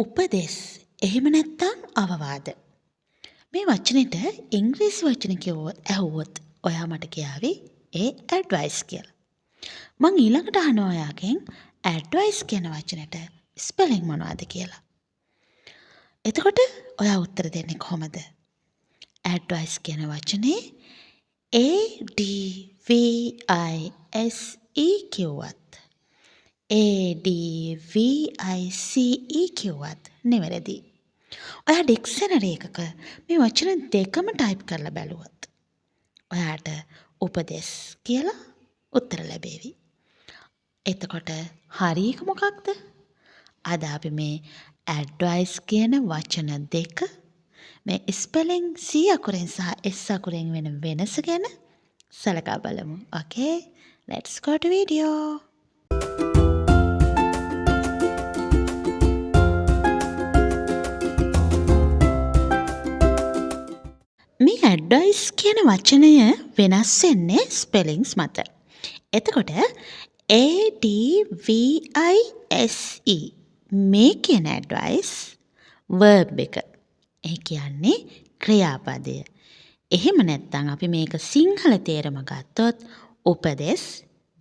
උපදෙස් එහෙම නැත්නම් අවවාද. මේ වචනෙට ඉංග්‍රීසි වචන ඇහුවොත් ඔයා මට කියාවි ඒ ඇඩ්වයිස් කියලා. මං ඊළඟට අහනවා ඔයාගෙන් ඇඩ්වයිස් කියන වචනෙට ස්පෙලිං මොනවද කියලා. එතකොට ඔයා උත්තර දෙන්නේ කොහමද? ඇඩ්වයිස් කියන වචනේ ADVISE කිව්වත් ADVICE කිව්වත් නෙවෙයි. ඔයා ඩික්ෂනරි එකක මේ වචන දෙකම ටයිප් කරලා බැලුවොත් ඔයාට උපදෙස් කියලා උත්තර ලැබේවි. එතකොට හරි එක මොකක්ද? අද අපි මේ ඇඩ්වයිස් කියන වචන දෙක මේ ස්පෙලිං C අකුරෙන් සහ S අකුරෙන් වෙන වෙනස ගැන සලකා බලමු. Okay, let's go to video. මේ ඇඩ්වයිස් කියන වචනය වෙනස් වෙන්නේ ස්පෙලිංස් මත. එතකොට ADVISE මේ කියන ඇඩ්වයිස් verb එක. ඒ කියන්නේ ක්‍රියාපදය. එහෙම නැත්නම් අපි මේක සිංහල තේරම ගත්තොත් උපදෙස්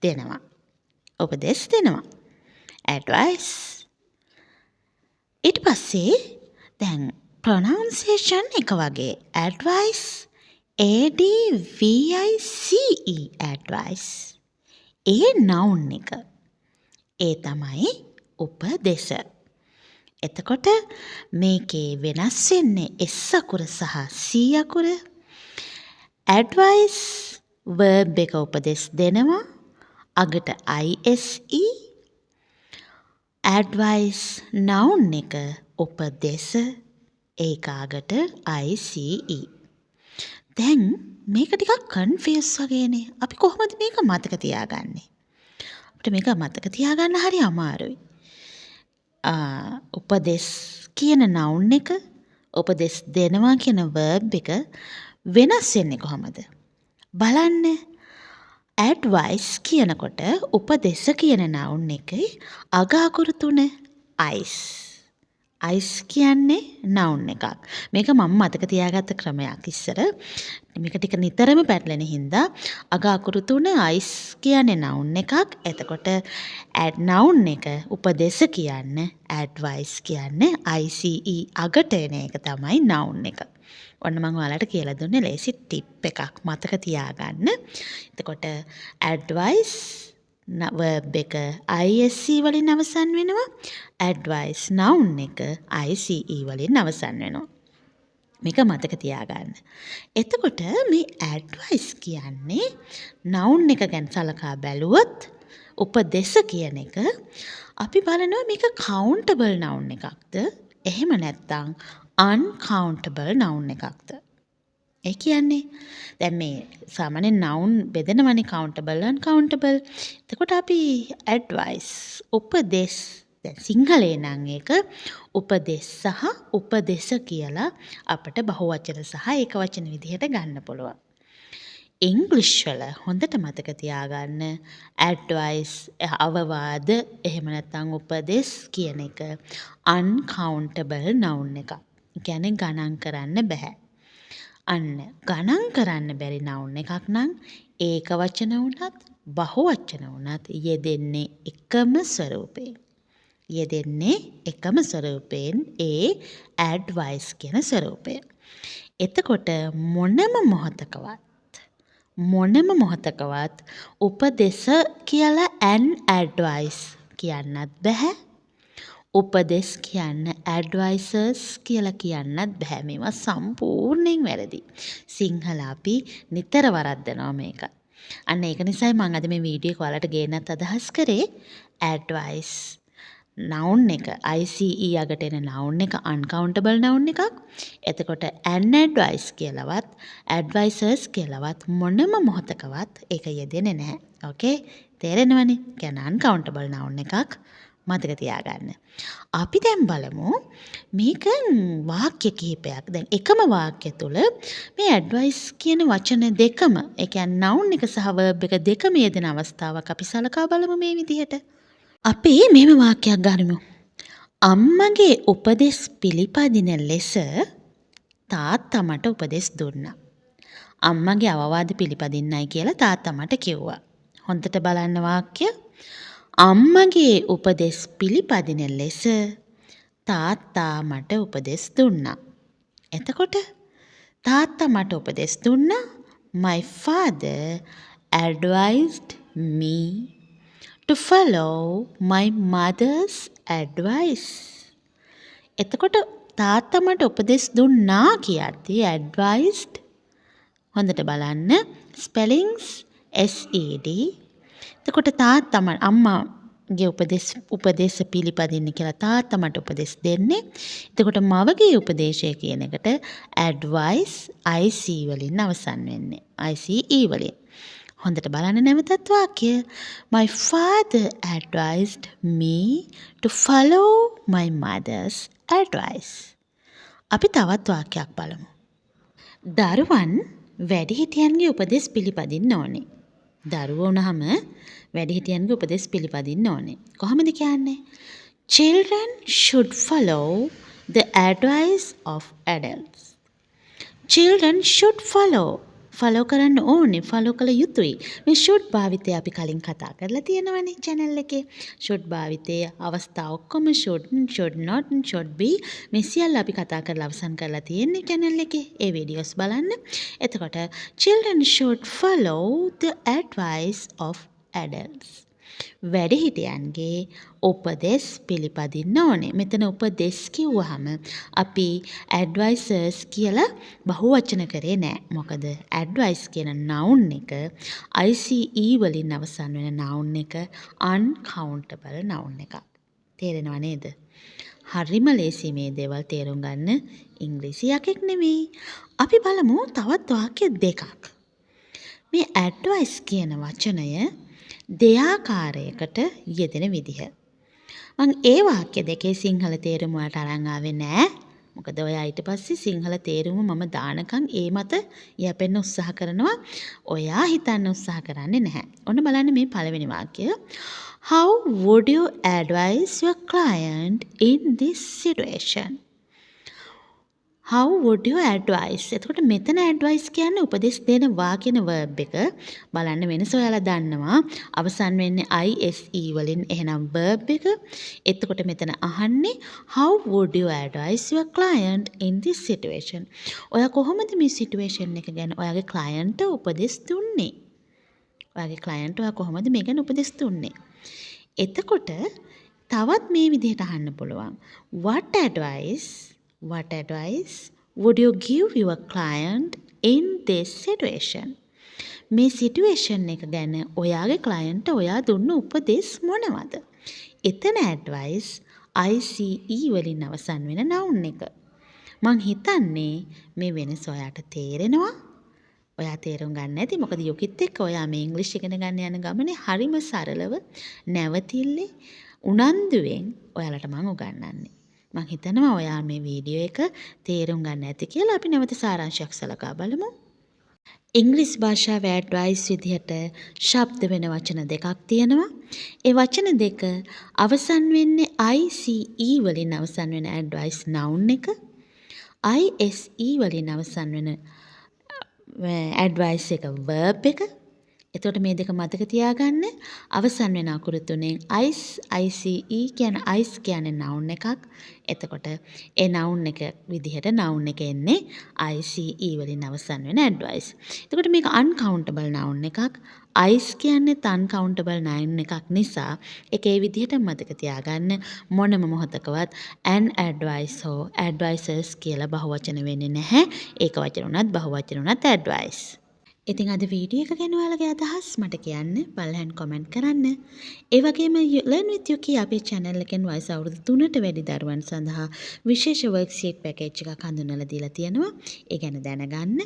දෙනවා. උපදෙස් දෙනවා. ඇඩ්වයිස්. ඊට පස්සේ දැන් pronunciation එක වගේ advice ADVICE advice ඒ noun එක ඒ තමයි උපදෙස. එතකොට මේකේ වෙනස් වෙන්නේ S අකුර සහ C අකුර. advice verb එක උපදෙස් දෙනවා අගට ISE. advice noun එක උපදෙස ඒකාගට ICE. දැන් මේක ටිකක් කන්ෆියුස් වගේනේ. අපි කොහොමද මේක මතක තියාගන්නේ? අපිට මේක මතක තියාගන්න හරි අමාරුයි. උපදෙස් කියන noun එක උපදෙස් දෙනවා කියන verb එක වෙනස් වෙන්නේ කොහොමද? බලන්න. advice කියනකොට උපදෙස කියන noun එකේ අග අකුරු තුන ice. ice කියන්නේ noun එකක්. මේක මම මතක තියාගත්ත ක්‍රමයක් ඉස්සර. මේක ටික නිතරම පැටලෙන හින්දා අග අකුරු තුන ice කියන්නේ noun එකක්. එතකොට noun එක උපදෙස කියන්නේ advice කියන්නේ ICE අගට එන එක තමයි noun එක. ඔන්න මම ඔයාලට කියලා දුන්නේ ලේසි ටිප් එකක් මතක තියාගන්න. එතකොට advice verb එක ISE වලින් අවසන් වෙනවා. advice noun එක ICE වලින් අවසන් වෙනවා. මේක මතක තියාගන්න. එතකොට මේ advice කියන්නේ noun එක ගැන සලකා බැලුවොත් උපදෙස කියන එක අපි බලනවා මේක countable noun එකක්ද එහෙම නැත්නම් uncountable noun එකක්ද? ඒ කියන්නේ දැන් මේ සාමාන්‍ය noun බෙදෙනවනේ countable uncountable. එතකොට අපි advice උපදෙස් දැන් සිංහලේ නම් ඒක උපදෙස් සහ උපදෙස කියලා අපිට බහුවචන සහ ඒකවචන විදිහට ගන්න පුළුවන්. ඉංග්‍රීසි වල හොඳට මතක තියාගන්න advice අවවාද එහෙම නැත්නම් උපදෙස් කියන එක uncountable noun එකක්. ඒ කියන්නේ ගණන් කරන්න බෑ. අන්න ගණන් කරන්න බැරි noun එකක් නම් ඒක වචන වුණත් බහුවචන වුණත් යෙදෙන්නේ එකම ස්වරූපයෙන්. යෙදෙන්නේ එකම ස්වරූපයෙන් ඒ advice කියන ස්වරූපය. එතකොට මොනම මොහොතකවත් උපදෙස කියලා an advice කියන්නත් බෑ. උපදෙස් කියන්න advisors කියලා කියන්නත් බෑ. මේවා සම්පූර්ණයෙන් වැරදි. සිංහල අපි නිතර වරද්දනවා මේක. අන්න ඒක නිසායි මම අද මේ වීඩියෝ එක ඔයාලට ගේන්නත් අදහස් කරේ. advice noun එක ICE යකට එන noun එක uncountable noun එකක්. එතකොට an advice කියලාවත් advisors කියලාවත් මොනම මොහොතකවත් ඒක යෙදෙන්නේ නැහැ. ඕකේ? තේරෙනවනේ? කියන්නේ uncountable noun එකක්. මතක තියාගන්න. අපි දැන් බලමු මේක වාක්‍ය කිහිපයක්. දැන් එකම වාක්‍ය තුල මේ advice කියන වචන දෙකම, ඒ කියන්නේ noun එක සහ verb එක දෙකම යෙදෙන අවස්ථාවක් අපි සලකා බලමු මේ විදිහට. අපි මෙහෙම වාක්‍යයක් ගනිමු. අම්මගේ උපදෙස් පිළිපදින ලෙස තාත්තා මට උපදෙස් දුන්නා. අම්මගේ අවවාද පිළිපදින්නයි කියලා තාත්තා මට කිව්වා. හොඳට බලන්න වාක්‍ය. අම්මගේ උපදෙස් පිළිපදින ලෙස තාත්තා මට උපදෙස් දුන්නා. එතකොට තාත්තා මට උපදෙස් දුන්නා. My father advised me to follow my mother's advice. එතකොට තාත්තා මට උපදෙස් දුන්නා කියද්දී advised හොඳට බලන්න ස්පෙලිංස් SED. එතකොට තාත්තා අම්මාගේ උපදේශ පිළිපදින්න කියලා තාත්තා මට උපදෙස් දෙන්නේ. එතකොට මවගේ උපදේශය කියන එකට advice IC වලින් අවසන් වෙන්නේ. ICE වලින්. හොඳට බලන්න නැවතත් වාක්‍ය. My father advised me to follow my mother's advice. අපි තවත් වාක්‍යයක් බලමු. දරුවන් වැඩිහිටියන්ගේ උපදෙස් පිළිපදින්න ඕනේ. දරුවෝ වුණාම වැඩිහිටියන්ගේ උපදෙස් පිළිපදින්න ඕනේ. කොහොමද කියන්නේ? Children should follow the advice of adults. Children should follow කරන්න ඕනේ, follow කළ යුතුයි. මේ should භාවිතය අපි කලින් කතා කරලා තියෙනවනේ channel එකේ. should භාවිතයේ අවස්ථා ඔක්කොම should not, should be මේ සියල්ල අපි කතා කරලා අවසන් කරලා තියෙන්නේ channel එකේ. ඒ videos බලන්න. එතකොට children should follow the advice of adults. වැඩිහිටියන්ගේ උපදෙස් පිළිපදින්න ඕනේ. මෙතන උපදෙස් කිව්වහම අපි advisors කියලා බහුවචන කරේ නෑ. මොකද advice කියන noun එක ICE වලින් අවසන් වෙන noun එක uncountable noun එකක්. තේරෙනව නේද? හරිම ලේසි මේ දේවල් තේරුම් ගන්න. ඉංග්‍රීසි යකෙක් නෙවෙයි. අපි බලමු තවත් වාක්‍ය දෙකක්. මේ advice කියන වචනය දෙආකාරයකට යෙදෙන විදිහ. මම ඒ වාක්‍ය දෙකේ සිංහල තේරුම වලට අරන් ආවේ නෑ. මොකද ඔයා ඊට පස්සේ සිංහල තේරුම මම දානකම් ඒ මත යැපෙන්න උත්සාහ කරනවා. ඔයා හිතන්න උත්සාහ කරන්නේ නැහැ. ඔන්න බලන්න මේ පළවෙනි වාක්‍ය. How would you advise your client in this situation? How would you advise? එතකොට මෙතන advice කියන්නේ උපදෙස් දෙනවා කියන verb එක. බලන්න වෙනස ඔයාලා දන්නවා. අවසන් වෙන්නේ ISE වලින්. එහෙනම් verb එක. එතකොට මෙතන අහන්නේ how would you advise your client in this situation? ඔයා කොහොමද මේ situation එක ගැන ඔයාගේ client උපදෙස් දුන්නේ? ඔයාගේ client ඔයා කොහොමද මේ ගැන උපදෙස් දුන්නේ? එතකොට තවත් මේ විදිහට අහන්න පුළුවන්. What advice would you give your client in this situation? මේ සිටුේෂන් එක ගැන ඔයාගේ client ඔයා දුන්න උපදෙස් මොනවද? එතන advice ICE වලින් අවසන් වෙන noun එක. මං හිතන්නේ මේ වෙනස ඔයාට තේරෙනවා. ඔයා තේරුම් ගන්න ඇති. මොකද යුකිත් එක්ක ඔයා මේ ඉංග්‍රීසි ඉගෙන ගන්න යන ගමනේ හරිම සරලව නැවතිල්ලේ උනන්දුවෙන් ඔයාලට මම උගන්වන්නේ. මං හිතනවා ඔයා මේ වීඩියෝ එක තේරුම් ගන්න ඇති කියලා. අපි නැවත සාරාංශයක් සලකා බලමු. ඉංග්‍රීසි භාෂාවේ advice විදිහට ශබ්ද වෙන වචන දෙකක් තියෙනවා. ඒ වචන දෙක අවසන් වෙන්නේ ICE වලින් අවසන් වෙන advice noun එක. ISE වලින් අවසන් වෙන advice එක verb එක. එතකොට මේ දෙක මතක තියාගන්න. අවසන් වෙන අකුරු තුනෙන් ICE කියන්නේ ice කියන්නේ noun එකක්. එතකොට ඒ noun එක විදිහට noun එක එන්නේ ICE වලින් අවසන් වෙන advice. එතකොට මේක uncountable noun එකක්. ice කියන්නේ uncountable noun එකක් නිසා ඒක ඒ විදිහට මතක තියාගන්න. මොනම මොහොතකවත් an advice හෝ advisors කියලා බහුවචන වෙන්නේ නැහැ. ඒක වචන උනත් බහුවචන උනත් advice. ඉතින් අද වීඩියෝ එක ගැන ඔයාලගේ අදහස් මට කියන්න පළවෙනි කමෙන්ට් කරන්න. ඒ වගේම learn with Yuki අපේ channel එකෙන් වයස අවුරුදු 3ට වැඩි දරුවන් සඳහා විශේෂ worksheet package එකක් හඳුන්වලා දීලා තියෙනවා. ඒ ගැන දැනගන්න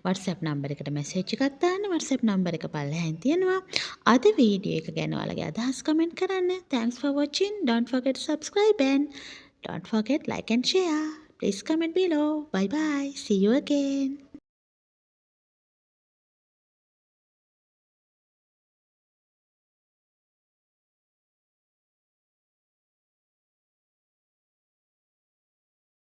WhatsApp number එකට message එකක් දාන්න. WhatsApp number එක පල්ලෙහාන් තියෙනවා. අද වීඩියෝ එක ගැන ඔයාලගේ අදහස් කමෙන්ට් කරන්න. Thanks for watching. Don't forget to subscribe and don't forget like and share. Please comment below. Bye bye. See you again.